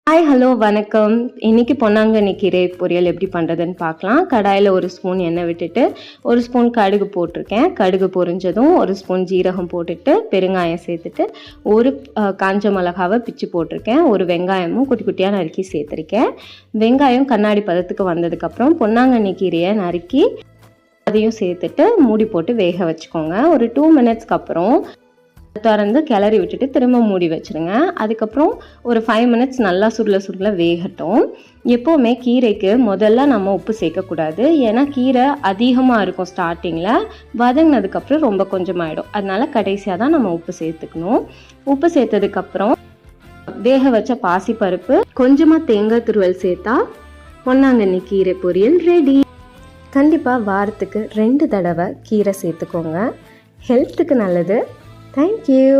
Hi hello வணக்கம். இன்றைக்கி பொன்னாங்கண்ணி கீரை பொரியல் எப்படி பண்ணுறதுன்னு பார்க்கலாம். கடாயில் 1 ஸ்பூன் எண்ணெய் விட்டுட்டு 1 ஸ்பூன் கடுகு போட்டிருக்கேன். கடுகு பொரிஞ்சதும் 1 ஸ்பூன் ஜீரகம் போட்டுட்டு பெருங்காயம் சேர்த்துட்டு ஒரு காஞ்ச மிளகாவை பிச்சு போட்டிருக்கேன். ஒரு வெங்காயமும் குட்டி குட்டியாக நறுக்கி சேர்த்துருக்கேன். வெங்காயம் கண்ணாடி பதத்துக்கு வந்ததுக்கப்புறம் பொன்னாங்கண்ணி கீரையை நறுக்கி அதையும் சேர்த்துட்டு மூடி போட்டு வேக வச்சுக்கோங்க. ஒரு 2 மினிட்ஸ்க்கு அப்புறம் திறந்து கிளறி விட்டுட்டு திரும்ப மூடி வச்சுருங்க. அதுக்கப்புறம் ஒரு 5 மினிட்ஸ் நல்லா சுருள வேகட்டும். எப்போவுமே கீரைக்கு முதல்ல நம்ம உப்பு சேர்க்கக்கூடாது. ஏன்னா கீரை அதிகமாக இருக்கும் ஸ்டார்டிங்கில், வதங்கினதுக்கப்புறம் ரொம்ப கொஞ்சமாயிடும். அதனால கடைசியாக தான் நம்ம உப்பு சேர்த்துக்கணும். உப்பு சேர்த்ததுக்கப்புறம் வேக வச்ச பாசிப்பருப்பு கொஞ்சமாக தேங்காய் துருவல் சேர்த்தா பொன்னாங்கண்ணி கீரை பொரியல் ரெடி. கண்டிப்பாக வாரத்துக்கு 2 தடவை கீரை சேர்த்துக்கோங்க. ஹெல்த்துக்கு நல்லது. Thank you.